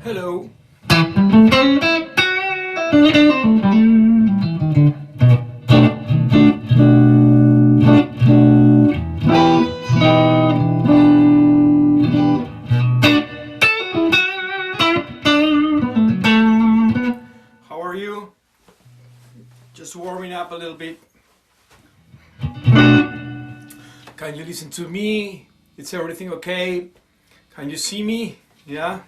Hello. How are you? Just warming up a little bit. Can you listen to me? Is everything okay? Can you see me? Yeah?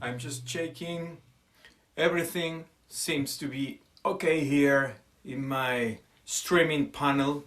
I'm just checking. Everything seems to be okay here in my streaming panel.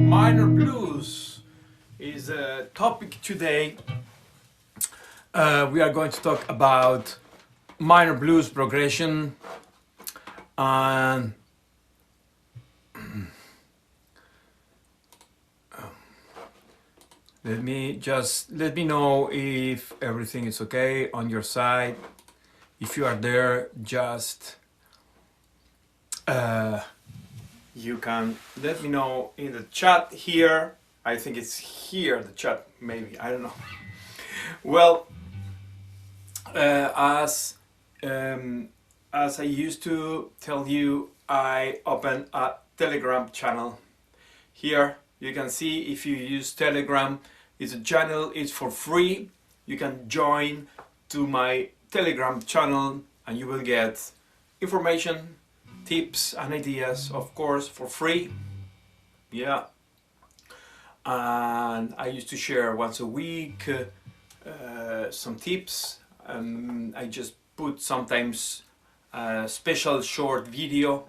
Minor blues is a topic today. We are going to talk about minor blues progression and let me know if everything is okay on your side. If you are there, just you can let me know in the chat here. I think it's here, the chat, maybe, I don't know. Well, as I used to tell you, I opened a Telegram channel. Here you can see, if you use Telegram, it's a channel, it's for free. You can join to my Telegram channel and you will get information, tips and ideas, of course, for free. Yeah. And I used to share once a week some tips. I just put sometimes a special short video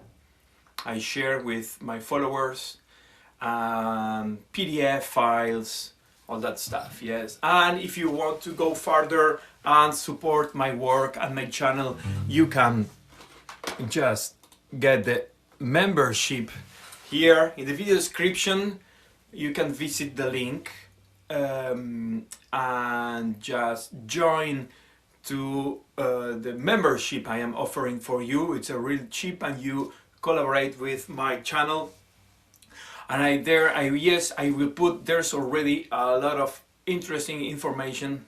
I share with my followers, PDF files, all that stuff. Yes. And if you want to go further and support my work and my channel, you can just get the membership here in the video description. You can visit the link and just join to the membership I am offering for you. It's a real cheap and you collaborate with my channel. And I will put, there's already a lot of interesting information,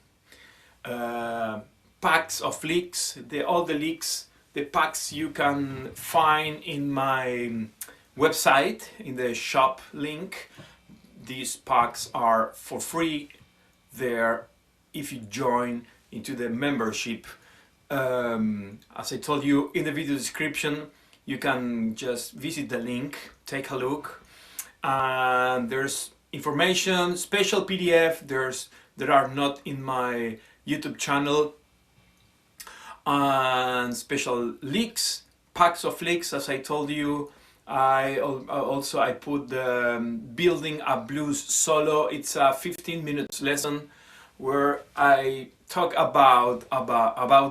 packs of leaks, all the leaks, the packs you can find in my website, in the shop link. These packs are for free there if you join into the membership. As I told you in the video description, you can just visit the link, take a look, and there's information, special PDF that are not in my YouTube channel, and special leaks, packs of leaks, as I told you. I put the Building a Blues Solo. It's a 15 minutes lesson where I talk about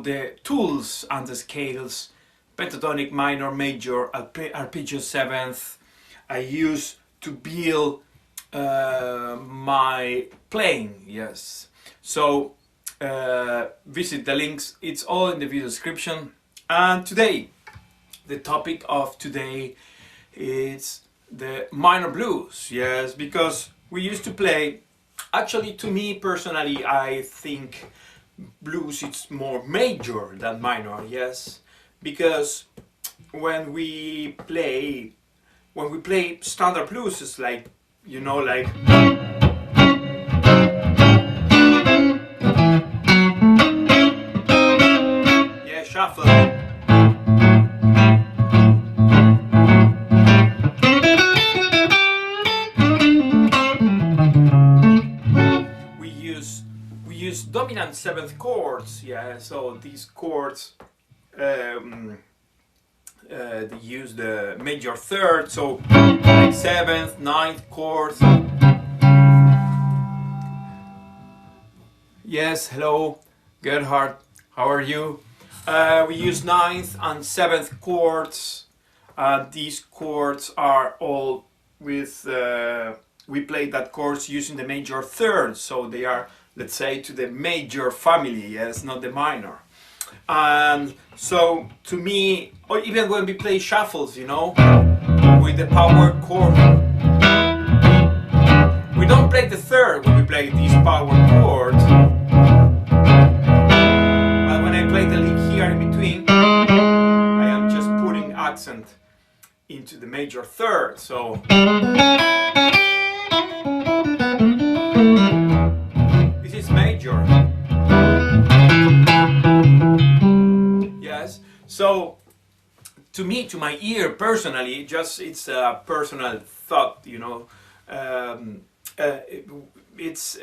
the tools and the scales, pentatonic, minor, major, arpeggio seventh, I use to build my playing. Yes. So visit the links. It's all in the video description. And today, the topic of today is the minor blues. Yes, because we used to play, actually to me personally, I think blues it's more major than minor. Yes, because when we play standard blues, it's like, you know, like yeah, shuffle. We use dominant seventh chords. Yeah, so these chords they use the major third, so like seventh, ninth chords. Yes, hello, Gerhard. How are you? We use 9th and 7th chords. These chords are all with, we play that chords using the major third, so they are, let's say, to the major family, yes, not the minor. And so to me, or even when we play shuffles, you know, with the power chord, we don't play the third when we play these power chords, but when I play the lick here in between, I am just putting accent into the major third. So this is major. Yes. So to me, to my ear personally, just it's a personal thought, you know. It's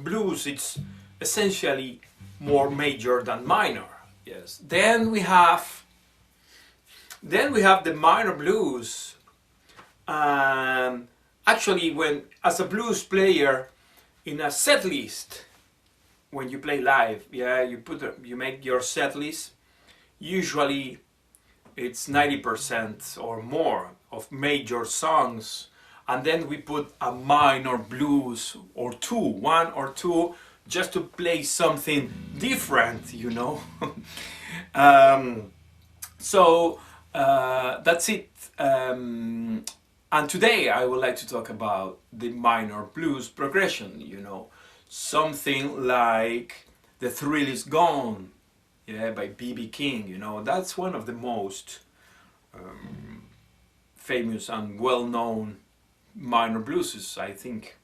blues. It's essentially more major than minor. Yes. Then we have the minor blues. Actually, when as a blues player in a set list, when you play live, yeah, you make your set list. Usually, it's 90% or more of major songs, and then we put a minor blues or two, one or two, just to play something different, you know. So that's it. And today I would like to talk about the minor blues progression, you know, something like The Thrill Is Gone, yeah, by B.B. King, you know. That's one of the most famous and well-known minor blueses, I think.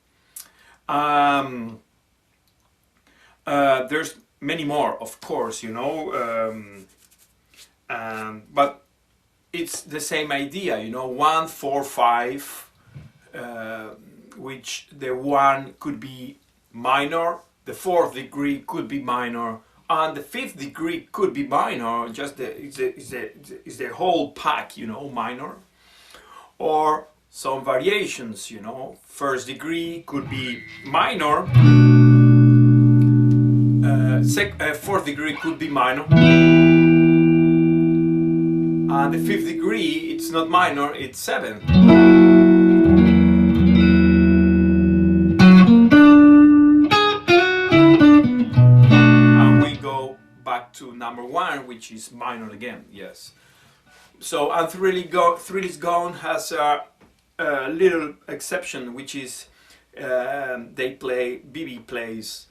There's many more, of course, you know, but it's the same idea, you know, 1, 4, 5, which the 1 could be minor, the 4th degree could be minor, and the 5th degree could be minor, just is the whole pack, you know, minor. Or some variations, you know, 1st degree could be minor, 4th degree could be minor, and the 5th degree, it's not minor, it's 7. And we go back to number 1, which is minor again, yes. So, and Thrill Is Gone has a little exception, which is BB plays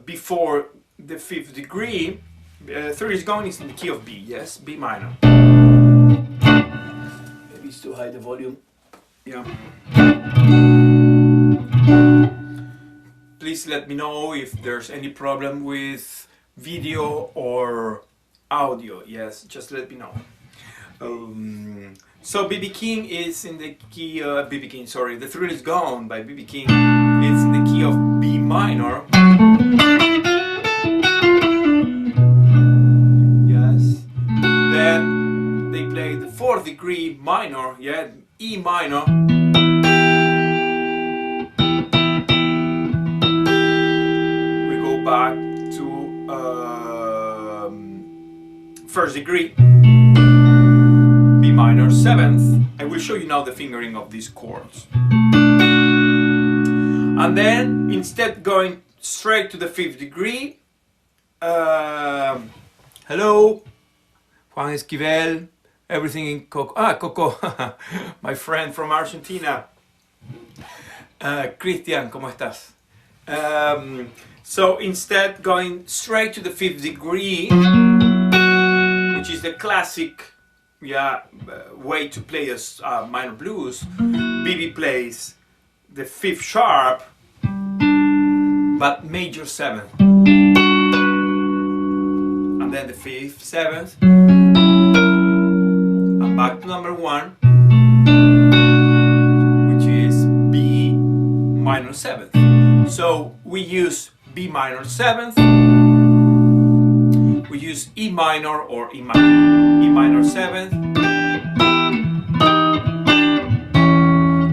before the 5th degree. Thrill Is Gone is in the key of B, yes, B minor. Maybe it's too high the volume. Yeah. Please let me know if there's any problem with video or audio. Yes, just let me know. So B.B. King is in the key of B.B. King. Sorry, The Thrill Is Gone by B.B. King. It's in the key of B minor. Yes. Then they play the 4th degree minor. Yeah, E minor. We go back to 1st degree. B minor 7th. I will show you now the fingering of these chords. And then, instead going straight to the 5th degree, hello, Juan Esquivel, everything in Coco. Ah, Coco, my friend from Argentina. Cristian, ¿cómo estás? So instead going straight to the 5th degree, which is the classic way to play a minor blues, BB plays the 5th sharp, but major 7th, and then the 5th, 7th, and back to number 1, which is B minor 7th. So we use B minor 7th, we use E minor or E minor 7th,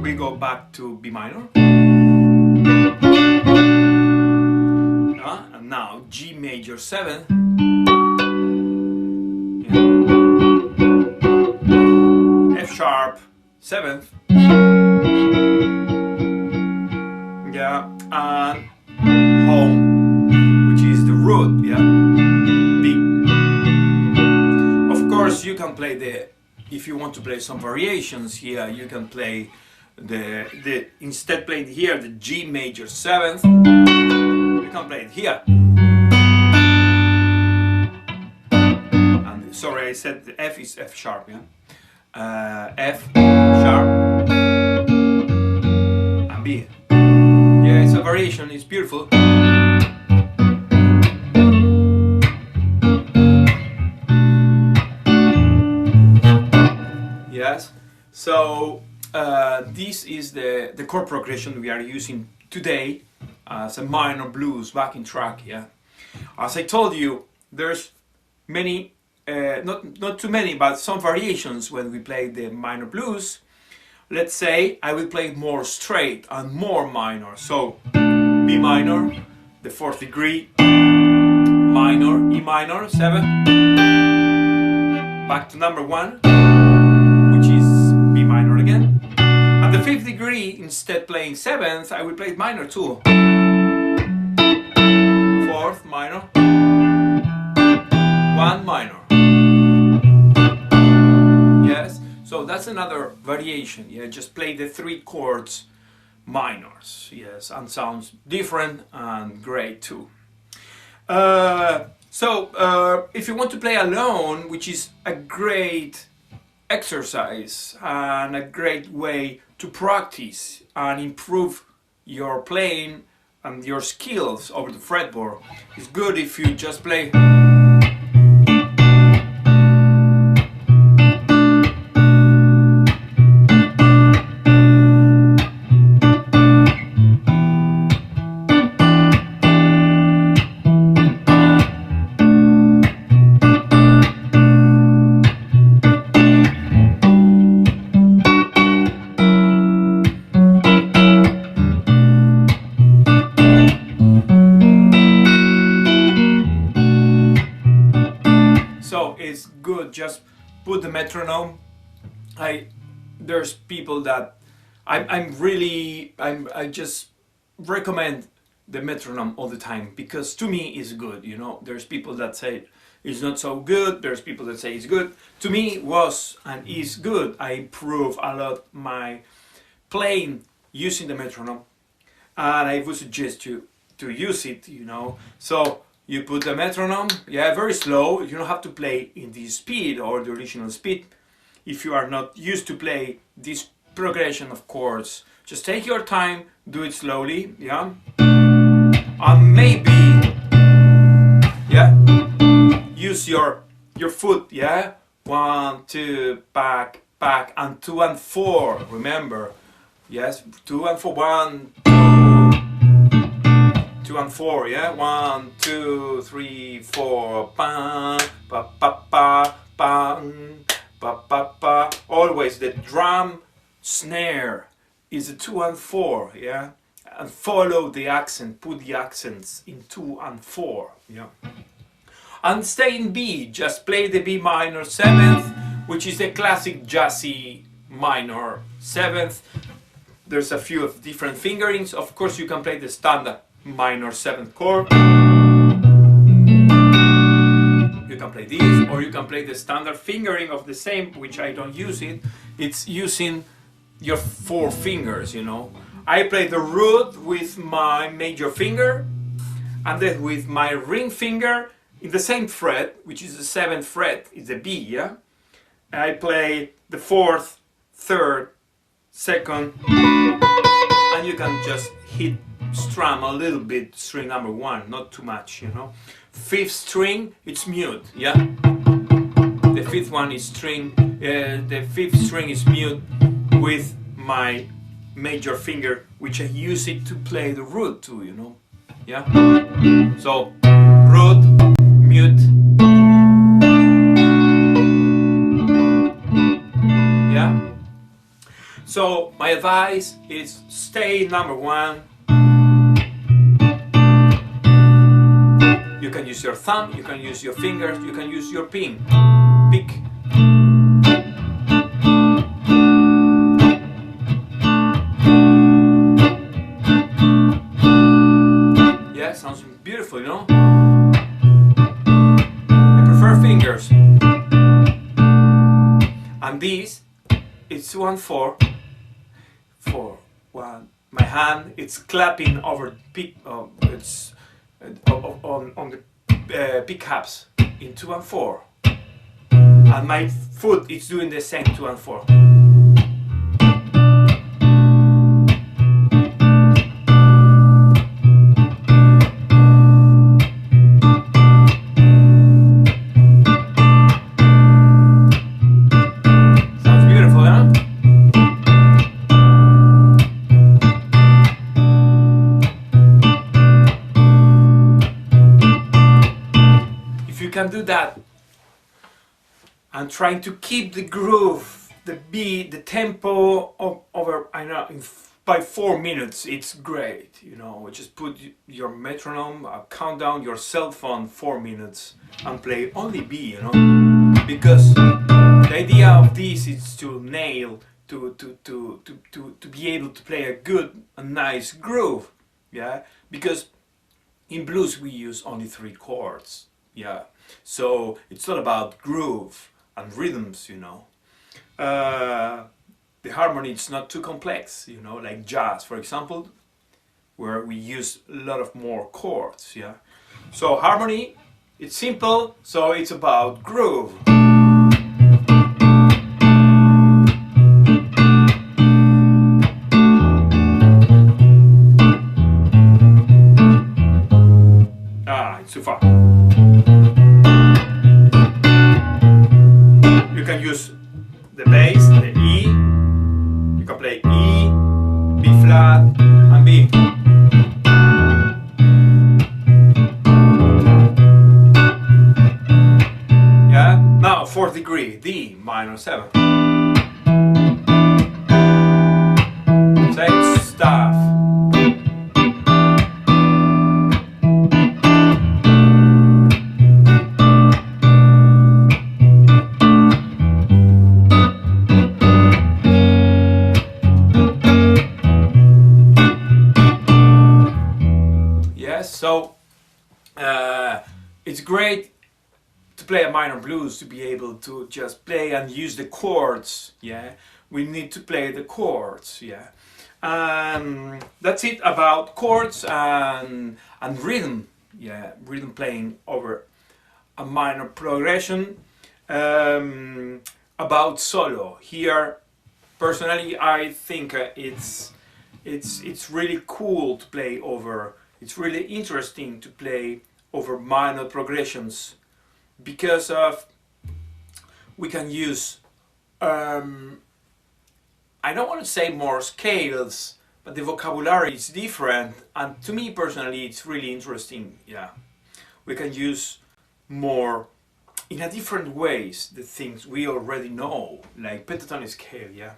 we go back to B minor, and now G major 7th, F sharp, 7th, yeah, and home, which is the root, yeah, B. Of course, you can play if you want to play some variations here, you can play instead playing here the G major 7th, you can play it here. And sorry, I said the F is F sharp, yeah. F sharp and B. Yeah, it's a variation, it's beautiful. Yes, so this is the chord progression we are using today as a minor blues backing track. Yeah, as I told you, there's many, not too many, but some variations when we play the minor blues. Let's say I will play it more straight and more minor. So B minor, the 4th degree, minor, E minor, 7, back to number 1. Again, at the 5th degree, instead playing 7th, I will play minor too. 4th minor, 1 minor. Yes, so that's another variation. Yeah, just play the 3 chords minors. Yes, and sounds different and great too. If you want to play alone, which is a great exercise and a great way to practice and improve your playing and your skills over the fretboard, it's good if you just play . So it's good, just put the metronome. There's people that I just recommend the metronome all the time, because to me it's good, you know. There's people that say it's not so good, there's people that say it's good. To me it was and is good. I improve a lot my playing using the metronome, and I would suggest you to use it, you know. So you put the metronome, yeah, very slow. You don't have to play in the speed or the original speed. If you are not used to play this progression of chords, just take your time, do it slowly, yeah. And maybe, yeah, use your foot, yeah. 1, 2, back, and 2 and 4. Remember, yes, 2 and 4. 1, 2 and 4, yeah. 1, 2, 3, 4. Pa pa pa pa pa pa pa pa. Always the drum snare is a 2 and 4, yeah. And follow the accent. Put the accents in 2 and 4, yeah. And stay in B. Just play the B minor 7th, which is a classic jazzy minor 7th. There's a few of different fingerings. Of course, you can play the standard minor 7th chord. You can play this, or you can play the standard fingering of the same, which I don't use it. It's using your 4 fingers, you know. I play the root with my major finger, and then with my ring finger in the same fret, which is the 7th fret, is the B, yeah. I play the 4th, 3rd, 2nd, and you can just strum a little bit string number 1, not too much, you know. 5th string, it's mute, yeah. The 5th one is string, the 5th string is mute with my major finger, which I use it to play the root too, you know, yeah. So root, mute, yeah. So my advice is stay number 1. You You can use your thumb, you can use your fingers, you can use your pick. Yeah, sounds beautiful, you know? I prefer fingers. And this, it's 2-4. 4, 1. My hand, it's clapping over pick. It's on the pickups in 2-4, and my foot is doing the same 2-4. Sounds beautiful, huh? If you can do that and trying to keep the groove, the beat, the tempo over, I know, by 4 minutes, it's great, you know. Just put your metronome, count down your cell phone 4 minutes and play only B, you know, because the idea of this is to nail, to be able to play a good, a nice groove, yeah, because in blues we use only 3 chords, yeah, so it's all about groove and rhythms, you know. The harmony is not too complex, you know, like jazz, for example, where we use a lot of more chords, yeah. So harmony, it's simple, so it's about groove. It's too far. You can use the bass, the E. You can play E, B flat, and B. Yeah. Now 4th degree, D minor 7. Same stuff. So it's great to play a minor blues, to be able to just play and use the chords, yeah. We need to play the chords, yeah. That's it about chords and rhythm, yeah, rhythm playing over a minor progression. About solo, here personally I think it's really cool to play over. It's really interesting to play over minor progressions because of we can use I don't want to say more scales, but the vocabulary is different, and to me personally it's really interesting. Yeah, we can use more in a different ways the things we already know, like pentatonic scale. Yeah,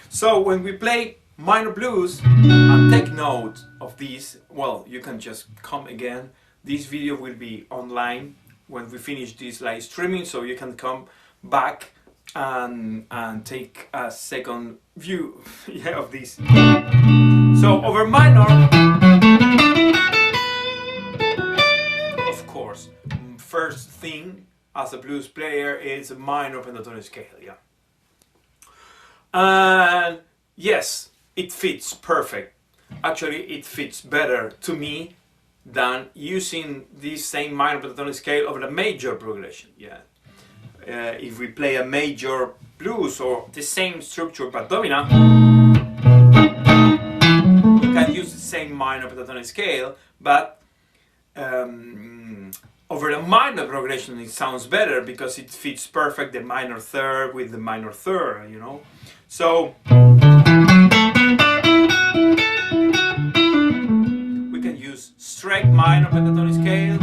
so when we play minor blues and take note of these, well, you can just come again. This video will be online when we finish this live streaming, so you can come back and take a second view yeah, of this. So over minor, of course, first thing as a blues player is a minor pentatonic scale, yeah. And yes, it fits perfect. Actually, it fits better to me than using this same minor pentatonic scale over a major progression. Yeah, if we play a major blues or the same structure but dominant, we can use the same minor pentatonic scale, but over a minor progression it sounds better because it fits perfect the minor third with the minor third, you know. So we can use straight minor pentatonic scale,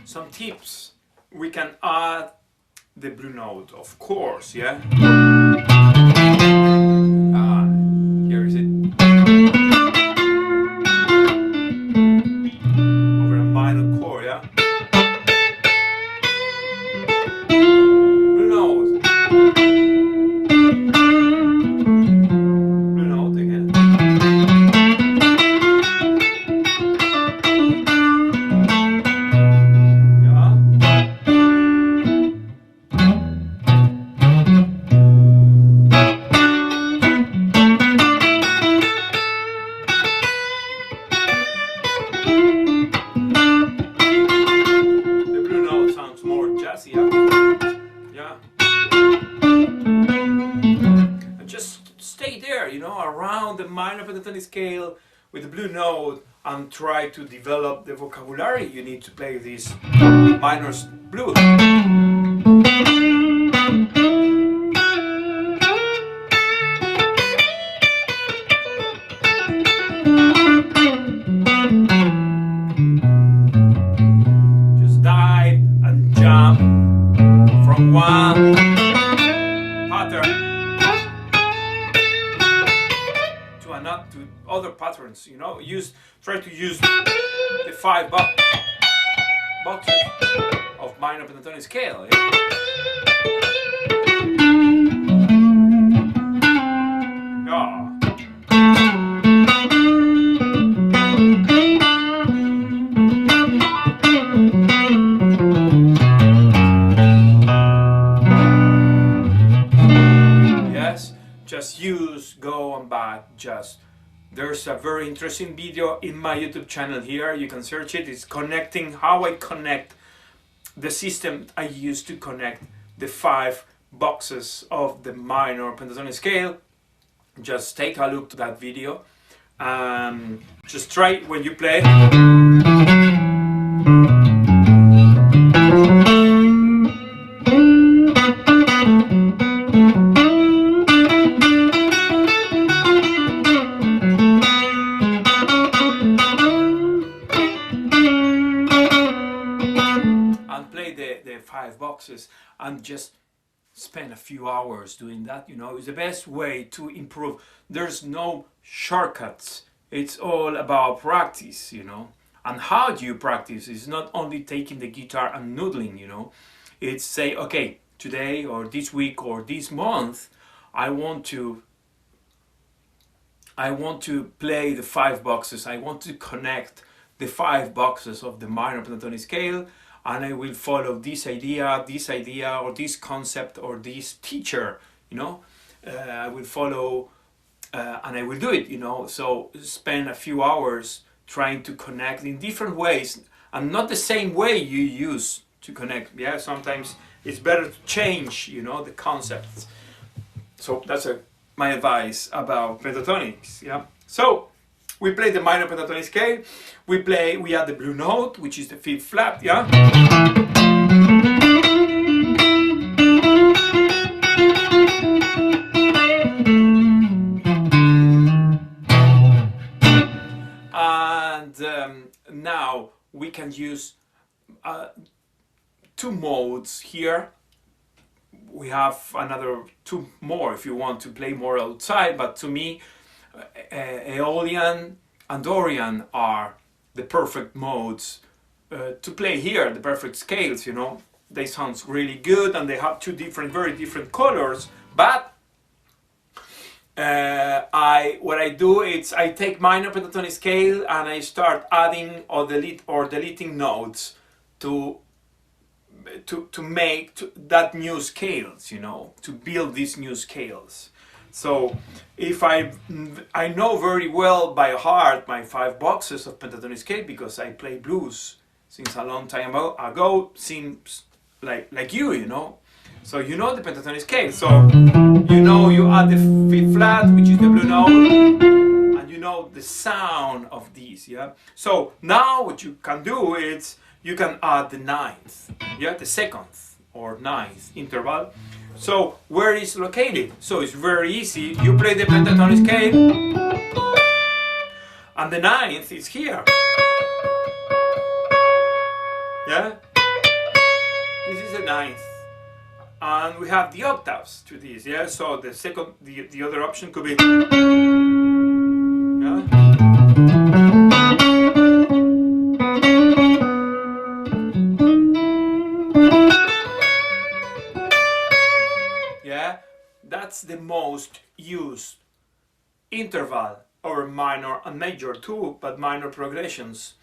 some tips. We can add the blue note, of course, yeah. Here is it. Over a minor chord, yeah. Blue note. Blue note again. Around the minor pentatonic scale with the blue note and try to develop the vocabulary you need to play these minor blues. Just dive and jump from one pattern not to other patterns, you know. Try to use the 5 boxes of minor pentatonic scale. Yes, just use, go and back, just. There's a very interesting video in my YouTube channel here. You can search it. It's connecting, how I connect the system I use to connect the 5 boxes of the minor pentatonic scale. Just take a look to that video. Just try it when you play. The 5 boxes and just spend a few hours doing that, you know. It's the best way to improve. There's no shortcuts. It's all about practice, you know. And how do you practice? It's not only taking the guitar and noodling, you know. It's say, okay, today or this week or this month I want to play the 5 boxes. I want to connect the 5 boxes of the minor pentatonic scale, and I will follow this idea, or this concept, or this teacher, you know. I will follow and I will do it, you know. So spend a few hours trying to connect in different ways, and not the same way you use to connect. Yeah, sometimes it's better to change, you know, the concepts. So that's my advice about pentatonics. Yeah. So we play the minor pentatonic scale. We add the blue note, which is the 5th flat, yeah? And now we can use 2 modes here. We have another 2 more if you want to play more outside, but to me, Aeolian and Dorian are the perfect modes to play here, the perfect scales, you know. They sound really good and they have 2 very different colors, but what I do is I take minor pentatonic scale and I start adding or deleting notes to make that new scales, you know, to build these new scales. So if I know very well by heart my 5 boxes of pentatonic scale because I play blues since a long time ago, seems like you know. So you know the pentatonic scale. So you know you add the 5th flat, which is the blue note, and you know the sound of these, yeah. So now what you can do is you can add the 9th, yeah, the 2nd or 9th interval. So where is located? So it's very easy. You play the pentatonic scale, and the 9th is here. Yeah, this is the 9th. and we have the octaves to this. Yeah, so the second, the other option could be. Yeah, that's the most used interval over minor and major too, but minor progressions,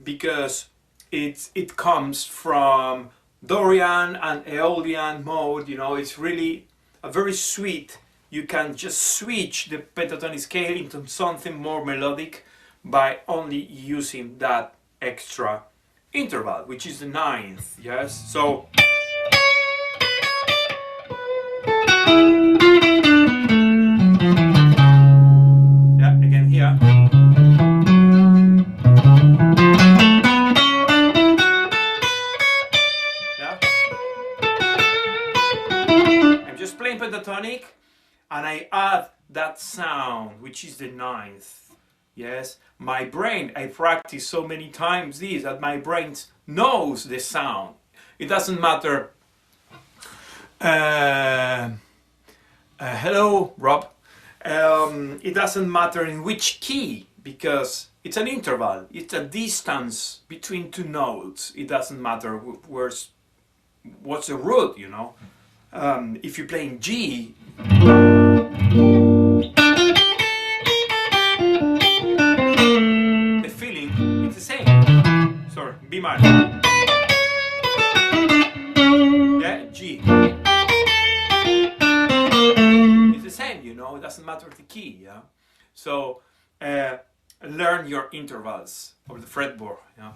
because it comes from Dorian and Aeolian mode. You know, it's really a very sweet. You can just switch the pentatonic scale into something more melodic by only using that extra interval, which is the ninth. Yes, so. Yeah, again here. Yeah. I'm just playing pentatonic and I add that sound, which is the ninth. Yes, my brain, I practice so many times this that my brain knows the sound. It doesn't matter. Hello, Rob. It doesn't matter in which key, because it's an interval. It's a distance between two notes. It doesn't matter what's the root, you know. If you're playing G, the feeling is the same. Sorry, B minor. Yeah, G. It's the same, you know. It doesn't matter the key. Yeah. So learn your intervals of the fretboard. Yeah.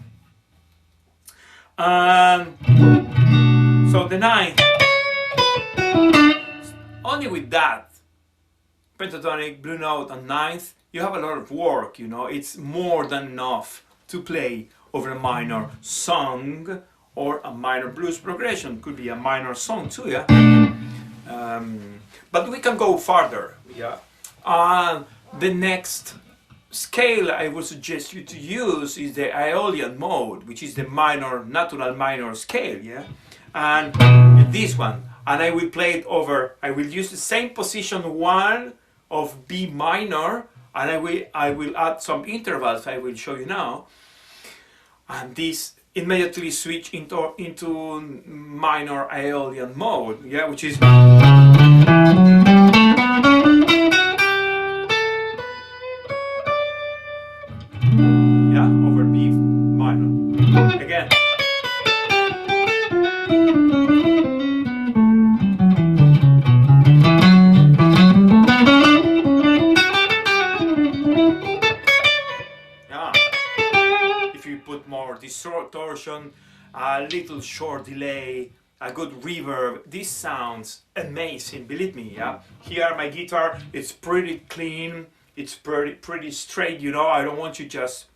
So the ninth. Only with that pentatonic, blue note, and ninth, you have a lot of work. You know, it's more than enough to play over a minor song or a minor blues progression. Could be a minor song too. Yeah. But we can go farther. Yeah. The next scale I would suggest you to use is the Aeolian mode, which is the minor, natural minor scale. Yeah. And this one. And I will play it over. I will use the same position 1 of B minor, and I will add some intervals. I will show you now. And this immediately switch into minor Aeolian mode. Yeah, which is. Yeah, over B minor. Again. Distortion, a little short delay, a good reverb. This sounds amazing, believe me. Yeah. Here my guitar, it's pretty clean, it's pretty straight. You know, I don't want you just.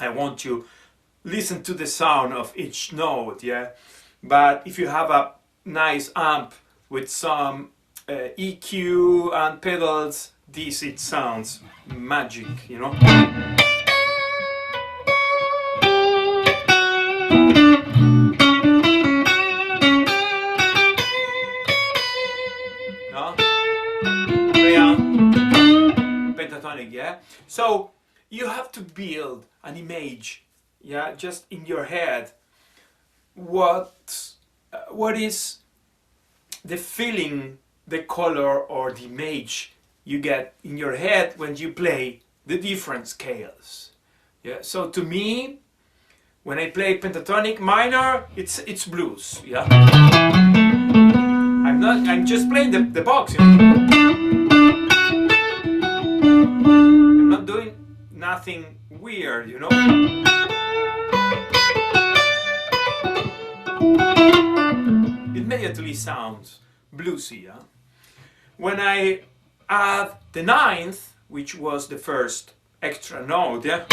I want you listen to the sound of each note. Yeah. But if you have a nice amp with some EQ and pedals, it sounds magic. You know. Pentatonic, yeah. So you have to build an image, yeah, just in your head. What is the feeling, the color, or the image you get in your head when you play the different scales? Yeah. So to me, when I play pentatonic minor, it's blues. Yeah. I'm just playing the box. You know? I'm not doing nothing weird, you know. It immediately sounds bluesy. Yeah? When I add the ninth, which was the first extra note, yeah.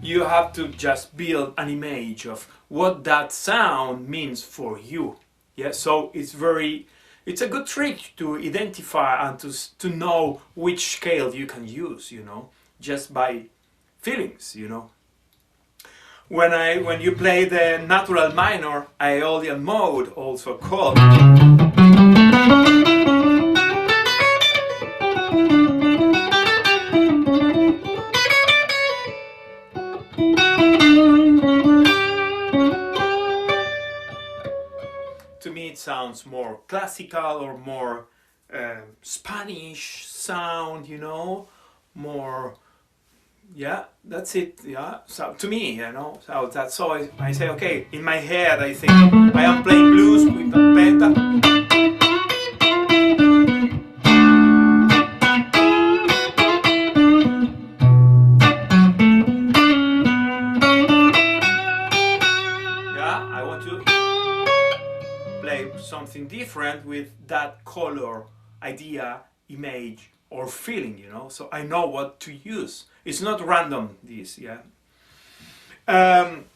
You have to just build an image of what that sound means for you. Yeah, so it's very it's a good trick to identify and to know which scale you can use, you know, just by feelings, you know. When you play the natural minor Aeolian mode, also called, to me it sounds more classical or more Spanish sound, you know, more, yeah, that's it, yeah. So to me, you know, so that's so I say, okay, in my head I think I am playing blues with the penta. Yeah, I want to play something different with that color, idea, image, or feeling, you know, so I know what to use. It's not random, this, yeah. And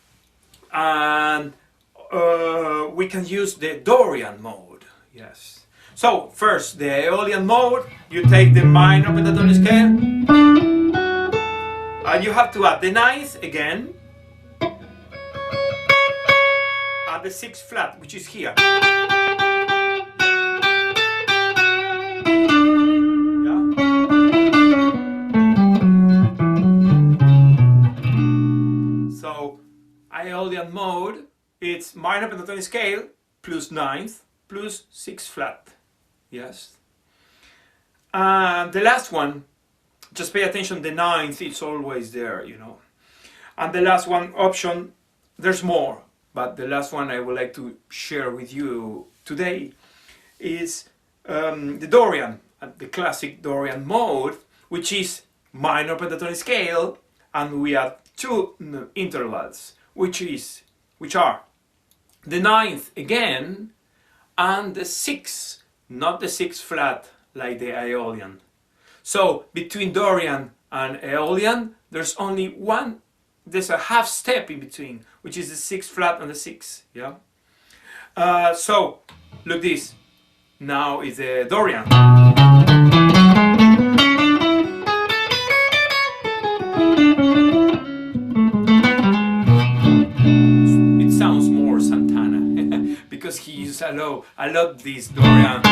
we can use the Dorian mode, yes. So first, the Aeolian mode, you take the minor pentatonic scale, and you have to add the ninth again, and the sixth flat, which is here. So Aeolian mode, it's minor pentatonic scale plus ninth plus sixth flat, yes. And the last one, just pay attention, the ninth, it's always there, you know. And the last one option, there's more, but the last one I would like to share with you today is the Dorian, the classic Dorian mode, which is minor pentatonic scale, and we have two intervals, which are the ninth again and the sixth, not the sixth flat like the Aeolian. So between Dorian and Aeolian, there's only one, there's a half step in between, which is the sixth flat and the sixth, yeah. So look this, now is the Dorian. It sounds more Santana because he used a lot this Dorian.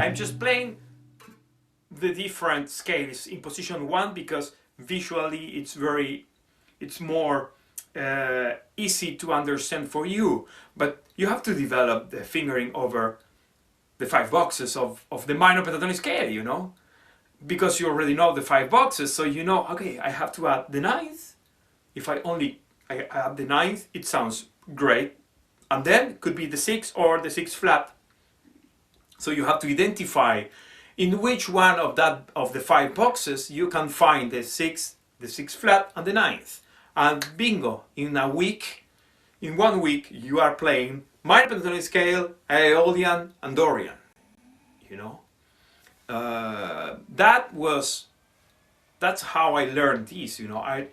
I'm just playing the different scales in position 1 because visually it's more easy to understand for you, but you have to develop the fingering over the 5 boxes of the minor pentatonic scale, you know, because you already know the 5 boxes, so you know, okay, I have to add the ninth. If I add the ninth, it sounds great, and then it could be the 6th or the 6th flat. So you have to identify in which one of the 5 boxes you can find the 6th, the 6th flat, and the ninth. And bingo! In 1 week, you are playing minor pentatonic scale, Aeolian, and Dorian. You know, that's how I learned this. You know, I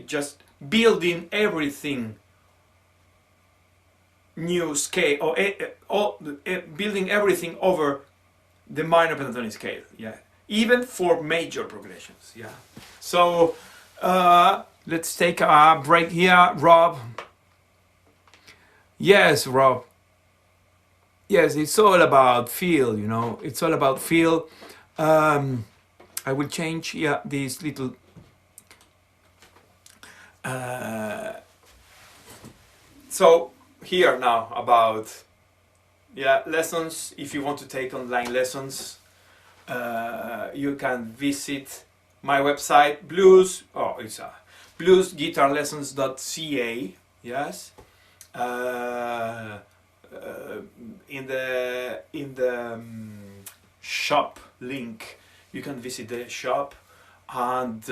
just building everything new scale or building everything over the minor pentatonic scale, yeah, even for major progressions, yeah. So let's take a break here, Rob. Yes, Rob. Yes, it's all about feel, you know, it's all about feel. I will change, yeah, this little so here now about, yeah, lessons. If you want to take online lessons, you can visit my website, bluesguitarlessons.ca, yes. In the shop link, you can visit the shop, and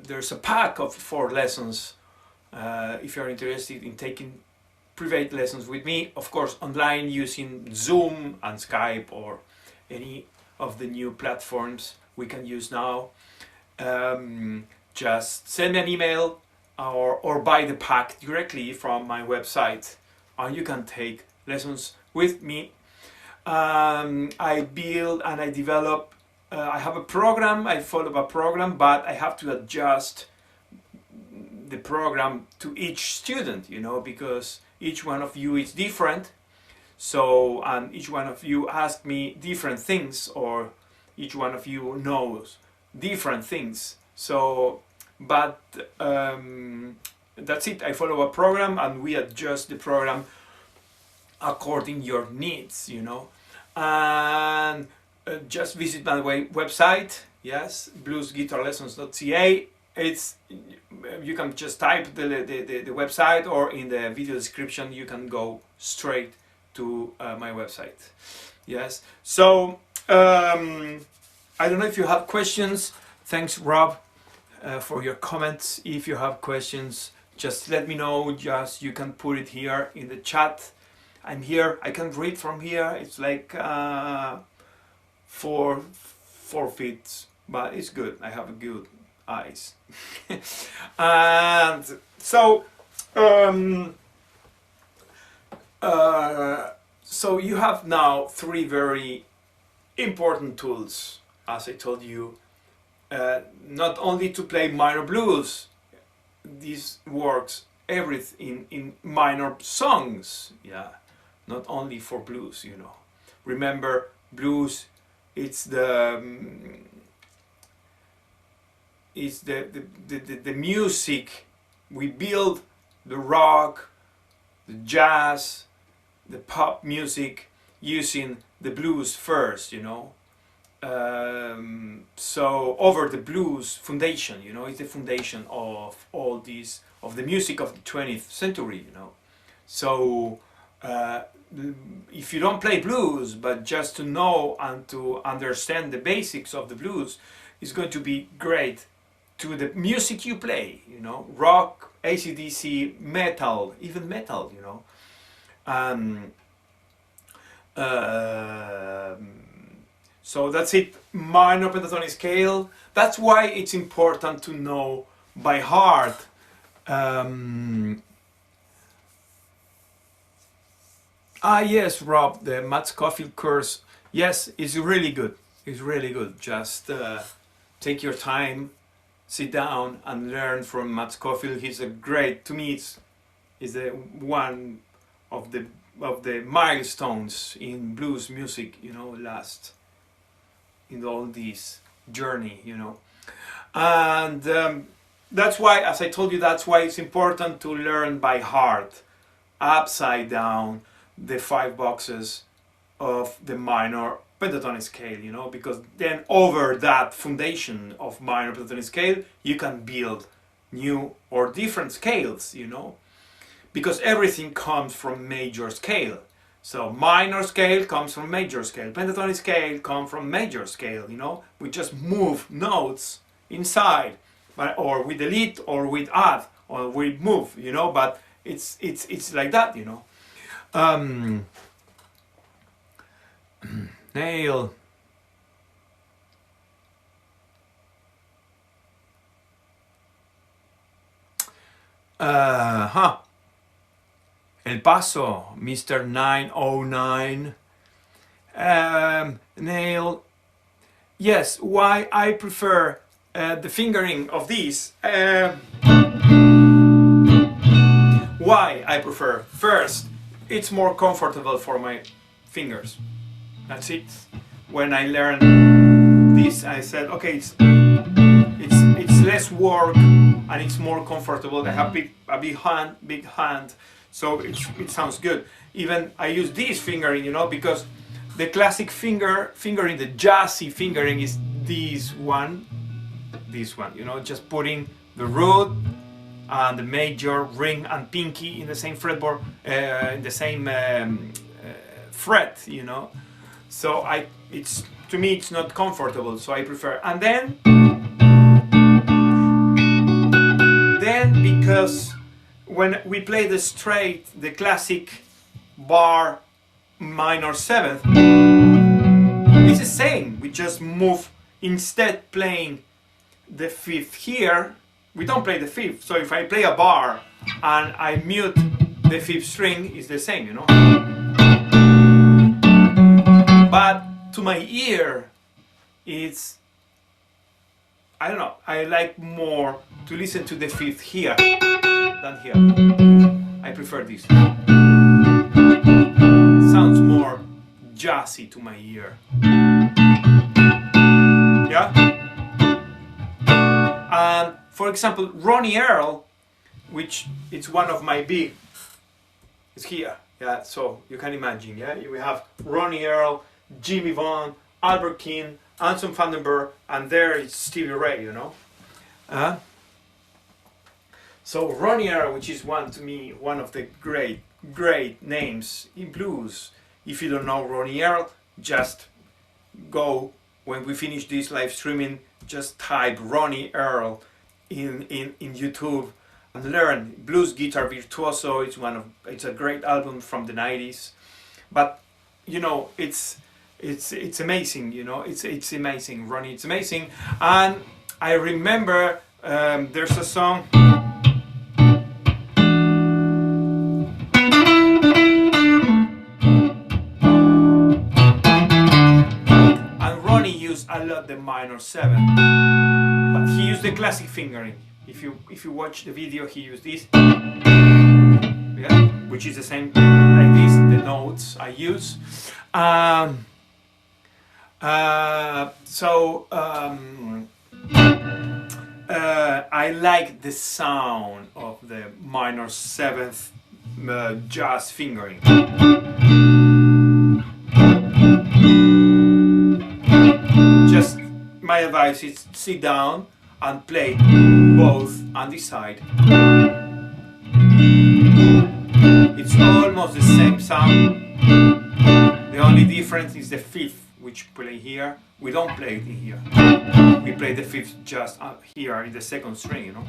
there's a pack of 4 lessons if you're interested in taking private lessons with me, of course online using Zoom and Skype or any of the new platforms we can use now. Just send me an email or buy the pack directly from my website, and you can take lessons with me. I build and I develop, I have a program, I follow a program, but I have to adjust the program to each student, you know, because each one of you is different. So, and each one of you ask me different things, or each one of you knows different things. So, but that's it. I follow a program and we adjust the program according your needs, you know. And just visit my website, yes, bluesguitarlessons.ca. It's, you can just type the website, or in the video description you can go straight to my website. Yes, so I don't know if you have questions. Thanks, Rob, for your comments. If you have questions, just let me know. Just you can put it here in the chat. I'm here, I can read from here. It's like 4 feet, but it's good. I have good eyes. And so so you have now 3 very important tools, as I told you. Not only to play minor blues, this works everything in minor songs, yeah, not only for blues, you know. Remember, blues, it's the music. We build the rock, the jazz, the pop music using the blues first, you know. So over the blues foundation, you know, it's the foundation of all these, of the music of the 20th century, you know. So if you don't play blues, but just to know and to understand the basics of the blues, is going to be great to the music you play, you know, rock, AC/DC, metal, even metal, you know. So that's it, minor pentatonic scale. That's why it's important to know by heart yes, Rob, the Matt Scofield course, yes, it's really good. It's really good. Just take your time, sit down and learn from Matt Scofield. He's a great, to me, it's one of the milestones in blues music, you know, last in all this journey, you know. And that's why, as I told you, that's why it's important to learn by heart, upside down, the 5 boxes of the minor pentatonic scale, you know, because then over that foundation of minor pentatonic scale, you can build new or different scales, you know, because everything comes from major scale. So minor scale comes from major scale, pentatonic scale comes from major scale, you know. We just move notes inside, or we delete, or we add, or we move, you know, but it's like that, you know. Neil. El Paso, Mr. 909. Neil. Yes, why I prefer the fingering of these. Why I prefer? First, it's more comfortable for my fingers. That's it. When I learned this, I said, okay, it's less work and it's more comfortable. I have a big hand, so it sounds good. Even I use this fingering, you know, because the classic fingering, the jazzy fingering is this one, you know, just putting the root and the major, ring and pinky in the same fretboard, in the same fret, you know. So to me it's not comfortable, so I prefer. And then because when we play the straight, the classic bar minor 7th, it's the same. We just move, instead playing the fifth here, we don't play the fifth. So if I play a bar and I mute the fifth string, it's the same, you know. But to my ear, it's, I don't know, I like more to listen to the fifth here than here. I prefer this. Sounds more jazzy to my ear. Yeah? And for example, Ronnie Earl, which it's one of my big, is here. Yeah, so you can imagine, yeah? We have Ronnie Earl, Jimmy Vaughan, Albert King, Anson Vandenberg, and there is Stevie Ray, you know. So Ronnie Earl, which is to me one of the great names in blues. If you don't know Ronnie Earl, just go, when we finish this live streaming, just type Ronnie Earl in YouTube and learn Blues Guitar Virtuoso. It's a great album from the 90s. But you know, it's amazing, you know, it's amazing. Ronnie, it's amazing. And I remember there's a song, and Ronnie used a lot the minor 7, but he used the classic fingering. If you watch the video, he used this, yeah, which is the same like this, the notes I use. I like the sound of the minor 7th jazz fingering. Just my advice is sit down and play both on this side. It's almost the same sound. The only difference is the fifth, which play here. We don't play it in here. We play the fifth just here in the second string, you know.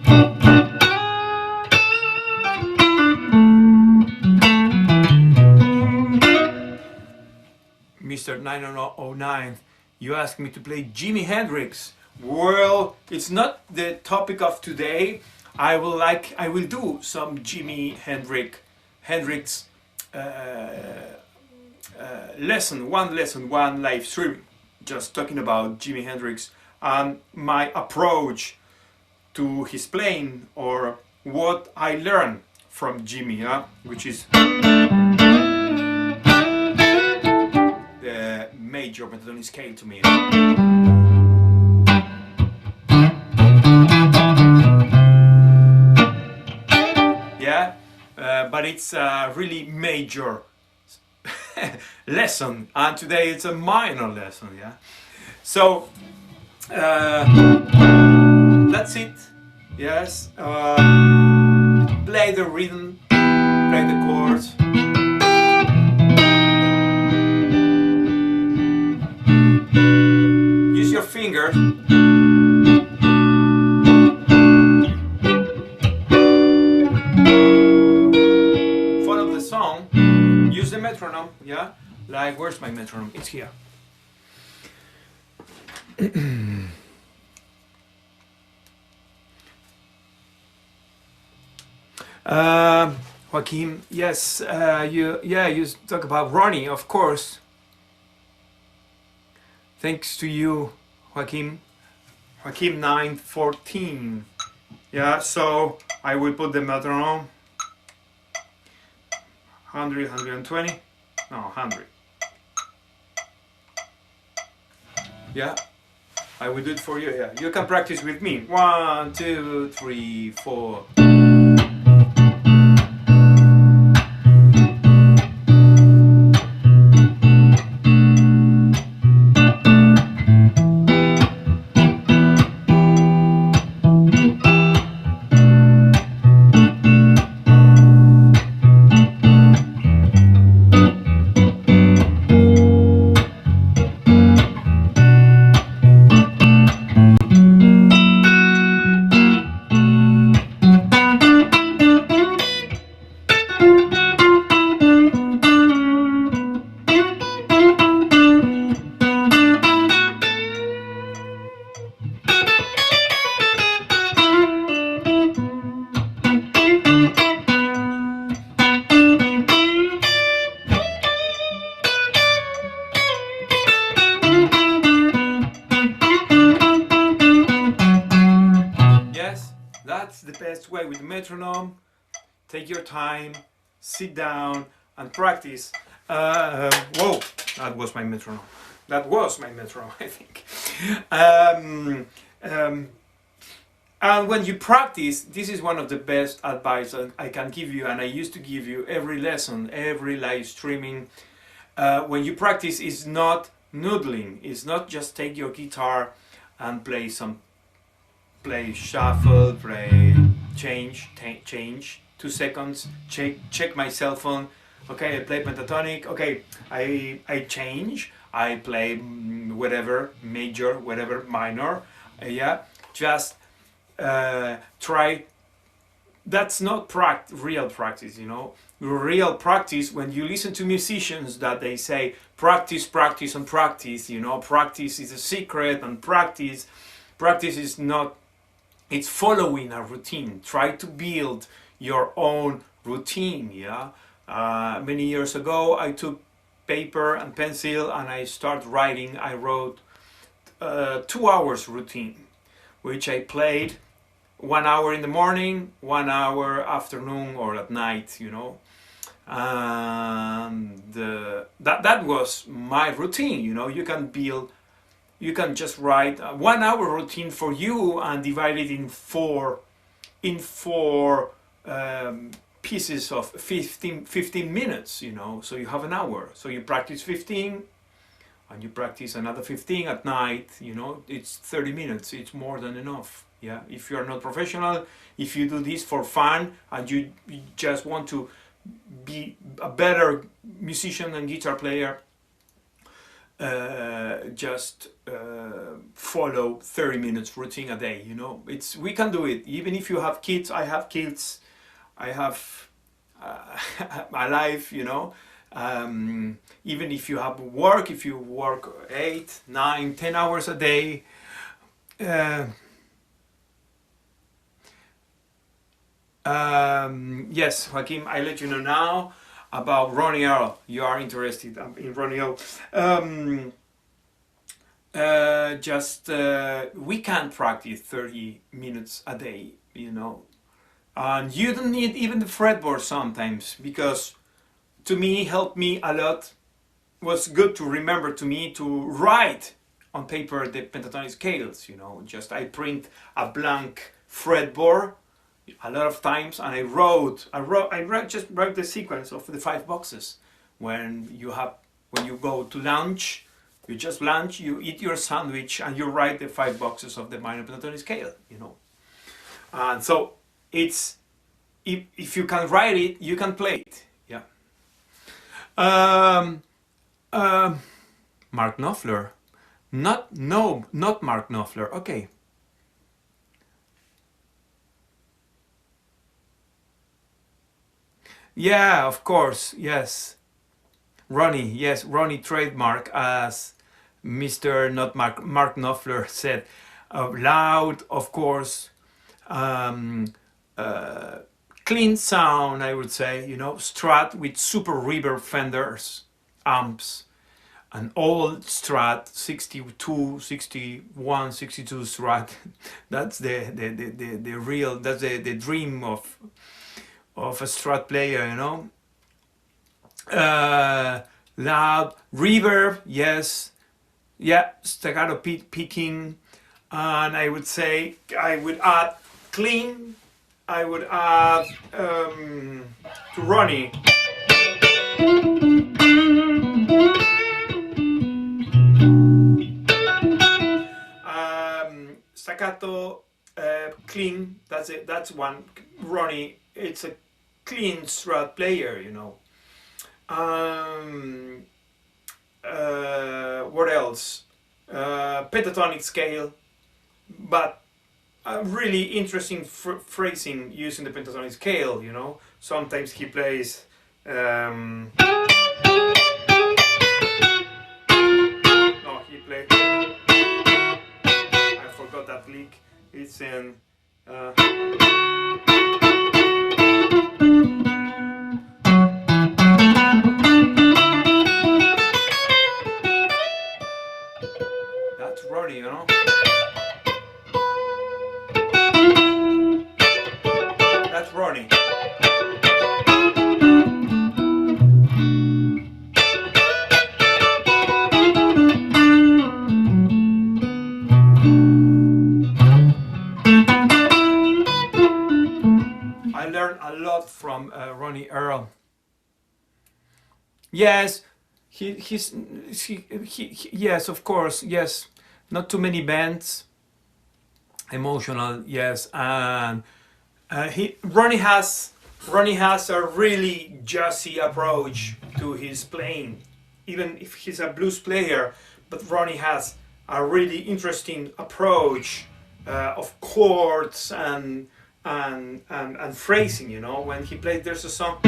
Mr. 909, you asked me to play Jimi Hendrix. Well, it's not the topic of today. I will do some Jimi Hendrix lesson one live stream, just talking about Jimi Hendrix and my approach to his playing, or what I learned from Jimi, which is the major pentatonic scale to me. Yeah, but it's a really major lesson, and today it's a minor lesson. Yeah, so that's it. Yes, play the rhythm, play the chords. Use your fingers. Follow the song. Use the metronome, yeah? Like, where's my metronome? It's here. Joaquin, yes, you talk about Ronnie, of course. Thanks to you, Joaquin. Joaquin 914. Yeah, so I will put the metronome. 100, 120, no, 100. Yeah, I will do it for you. Yeah, you can practice with me. 1, 2, 3, 4. that's the best way with metronome. Take your time, sit down and practice. Whoa, that was my metronome. That was my metronome, I think. And when you practice, this is one of the best advice I can give you, and I used to give you every lesson, every live streaming. When you practice, it's not noodling. It's not just take your guitar and play shuffle, play change, 2 seconds, check my cell phone. Okay, I play pentatonic. Okay, I change. I play whatever major, whatever minor. Yeah, just try. That's not real practice, you know. Real practice, when you listen to musicians that they say practice, practice, and practice, you know, practice is a secret, and practice is not. It's following a routine. Try to build your own routine. Yeah. Many years ago, I took paper and pencil and I started writing. I wrote 2 hours routine, which I played 1 hour in the morning, 1 hour afternoon or at night, you know. And that was my routine, you know. You can just write a 1 hour routine for you and divide it in four pieces of 15 minutes, you know. So you have an hour. So you practice 15 and you practice another 15 at night, you know. It's 30 minutes. It's more than enough. Yeah. If you are not professional, if you do this for fun and you just want to be a better musician and guitar player, just follow 30 minutes routine a day, you know. We can do it. Even if you have kids, I have kids, I have my life, you know. Even if you have work, if you work 8, 9, 10 hours a day, yes, Joaquim, I let you know now about Ronnie Earl. You are interested in Ronnie Earl. We can practice 30 minutes a day, you know. And you don't need even the fretboard sometimes, because to me, helped me a lot. Was good to remember to me to write on paper the pentatonic scales, you know. Just I print a blank fretboard a lot of times, and I wrote the sequence of the 5 boxes. When you go to lunch, you just lunch, you eat your sandwich, and you write the 5 boxes of the minor pentatonic scale, you know. And so it's, if you can write it, you can play it. Yeah. Mark Knopfler. Not Mark Knopfler. Okay. Yeah, of course. Yes. Ronnie. Yes, Ronnie trademark, as Mr. Not Mark Knopfler said. Loud, of course. Clean sound, I would say, you know. Strat with super reverb Fenders amps, an old Strat 62, 61, 62 Strat. That's the real, that's the dream of a Strat player, you know. Loud reverb, yes, yeah, staccato picking, and I would say I would add clean. I would add to Ronnie. Staccato, clean. That's it. That's one. Ronnie. It's a clean Strat player, you know. What else? Pentatonic scale, but really interesting phrasing using the pentatonic scale, you know. Sometimes he plays no, he played, I forgot that lick. It's in that's Ronnie, you know. That's Ronnie. I learned a lot from Ronnie Earl. Yes, yes, of course, yes. Not too many bands. Emotional, yes, and Ronnie has a really jazzy approach to his playing, even if he's a blues player. But Ronnie has a really interesting approach of chords and phrasing. You know, when he played, there's a song,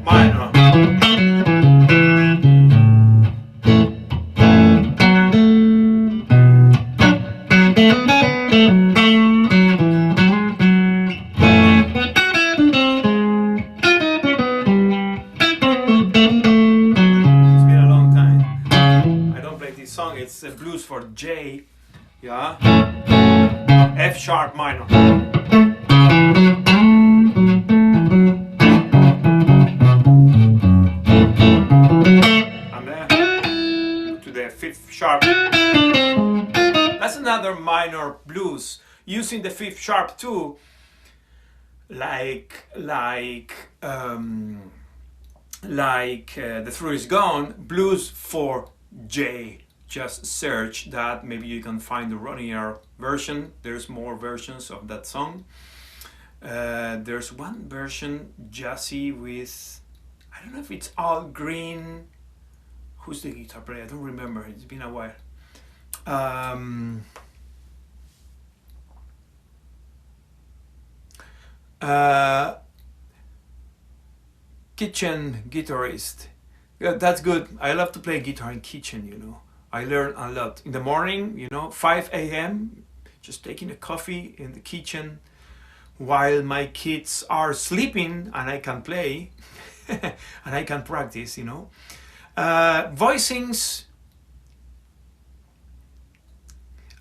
minor. It's a blues for J, yeah, F sharp minor, and then to the fifth sharp. That's another minor blues using the fifth sharp too, like The Thrill Is Gone, blues for J. Just search that, maybe you can find the Ronnie Earl version. There's more versions of that song. There's one version, jazzy, with, I don't know if it's Al Green. Who's the guitar player? I don't remember, it's been a while. Kitchen guitarist. Yeah, that's good. I love to play guitar in kitchen, you know. I learn a lot. In the morning, you know, 5 a.m., just taking a coffee in the kitchen while my kids are sleeping and I can play and I can practice, you know. Voicings.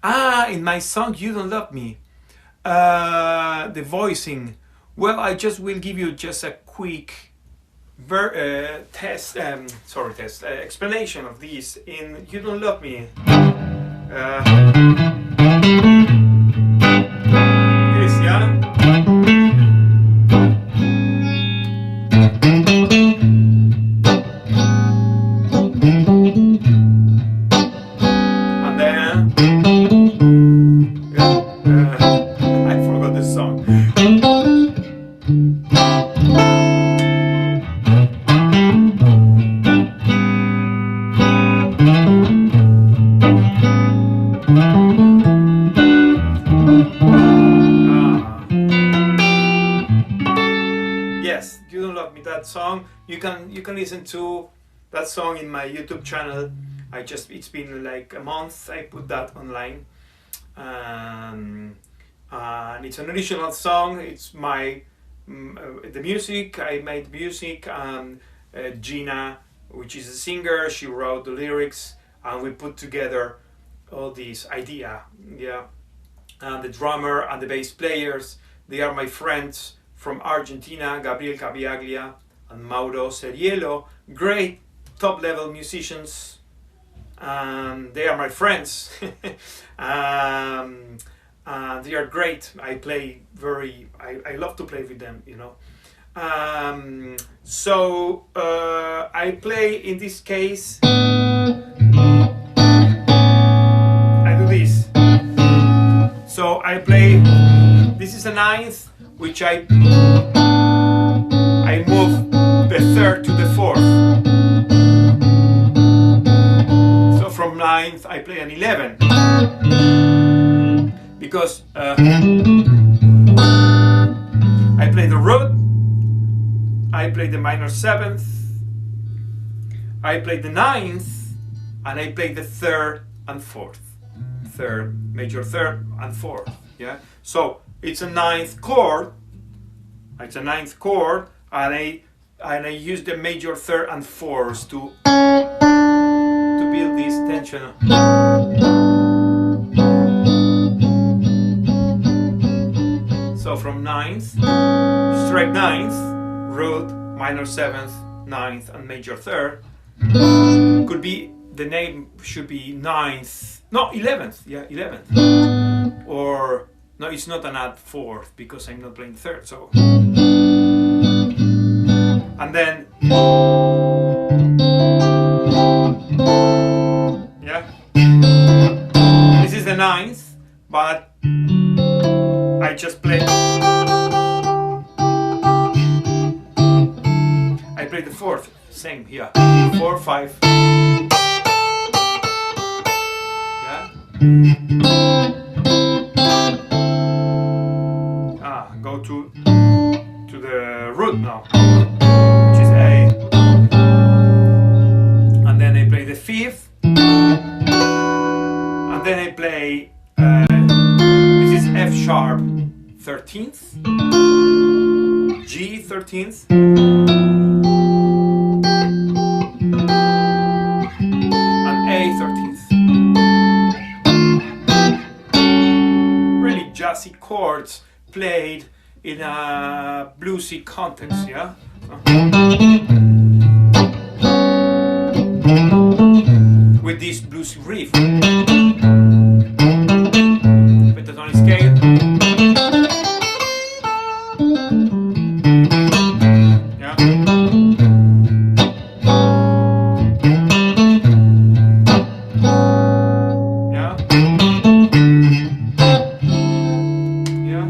In my song, You Don't Love Me. The voicing. Well, I just will give you just a quick explanation of these in You Don't Love Me. This, yeah? And then I forgot this song. Yes, You Don't Love Me, that song. You can listen to that song in my YouTube channel. It's been like a month I put that online. And it's an original song. It's my the music. I made music, and Gina, which is a singer, she wrote the lyrics, and we put together all these idea. Yeah, and the drummer and the bass players, they are my friends from Argentina, Gabriel Cabiaglia and Mauro Seriello, great top-level musicians. They are my friends. They are great. I love to play with them, you know. So I play, in this case, I do this. So I play, this is a ninth, which I move the third to the fourth. So from ninth I play an 11. Because I play the root, I play the minor seventh, I play the ninth, and I play the third and fourth. Third, major third and fourth. Yeah. So it's a ninth chord. It's a ninth chord, and I use the major third and fourths to build this tension. from ninth, straight ninth, root, minor seventh, ninth, and major third. Could be, the name should be ninth, no, 11th, yeah, 11th. Or, no, it's not an add fourth because I'm not playing third, so. And then, yeah, this is the ninth, but I just play. I play the fourth, same here, 4, 5. Yeah. Go to the root now, which is A, and then I play the fifth, and then I play. This is F sharp 13th, G 13th, and A 13th. Really jazzy chords played in a bluesy context, yeah? With this bluesy riff. Pentatonic scale. Yeah. Yeah. Yeah.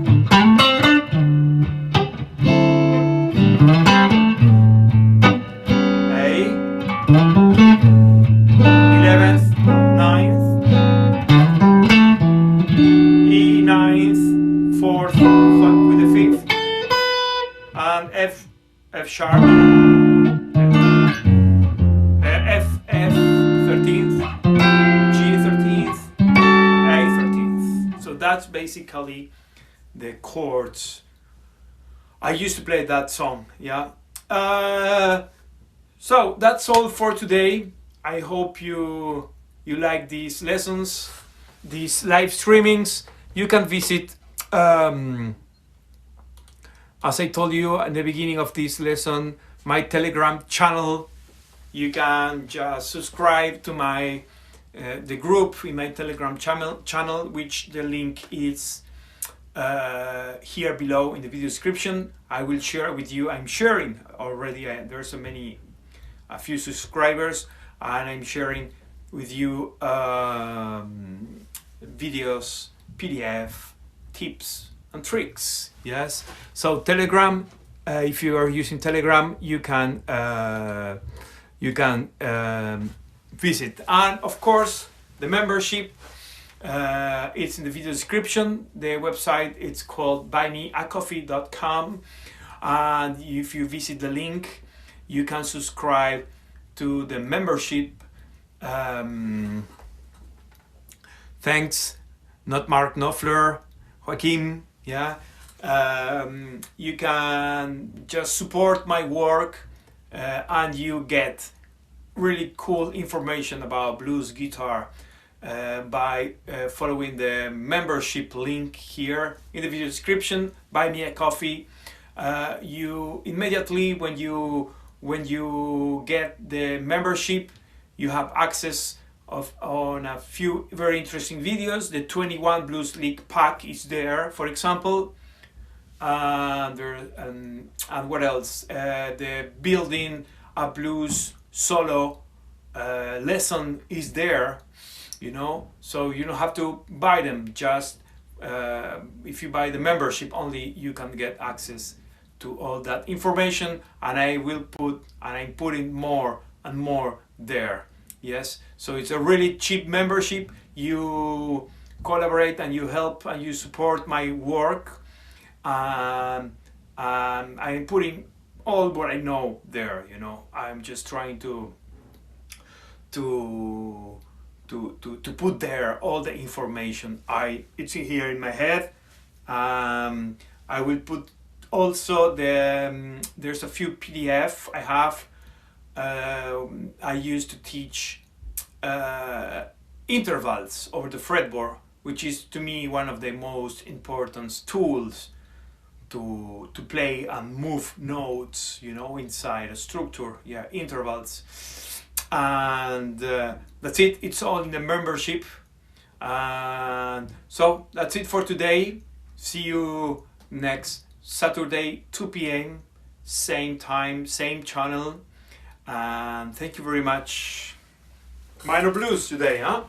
A, 11th, 9th, E 9th, 4th with the 5th, and F sharp, F 13th, G 13th, A 13th. So that's basically the chords. I used to play that song, yeah. So that's all for today. I hope you like these lessons, these live streamings. You can visit, as I told you at the beginning of this lesson, my Telegram channel. You can just subscribe to my the group in my Telegram channel, which the link is here below in the video description. I will share with you. I'm sharing already. There's a few subscribers, and I'm sharing with you videos, PDF, tips and tricks. Yes. So Telegram. If you are using Telegram, you can visit, and of course the membership. It's in the video description. The website, it's called buymeacoffee.com, and if you visit the link, you can subscribe to the membership. Thanks, not Mark Knopfler, Joaquim. Yeah, you can just support my work, and you get really cool information about blues guitar. By following the membership link here in the video description. Buy me a coffee. You immediately when you get the membership, you have access on a few very interesting videos. The 21 Blues League pack is there, for example. And what else? The building a blues solo lesson is there. You know, so you don't have to buy them. Just if you buy the membership only, you can get access to all that information, and I'm putting more and more there. Yes, so it's a really cheap membership. You collaborate and you help and you support my work, and I'm putting all what I know there. You know, I'm just trying to put there all the information. It's here in my head. I will put also there's a few PDF I have. I used to teach intervals over the fretboard, which is to me one of the most important tools to play and move notes, you know, inside a structure, yeah, intervals. And that's it. It's all in the membership. And so that's it for today. See you next Saturday, 2 p.m., same time, same channel. And thank you very much. Minor blues today, huh?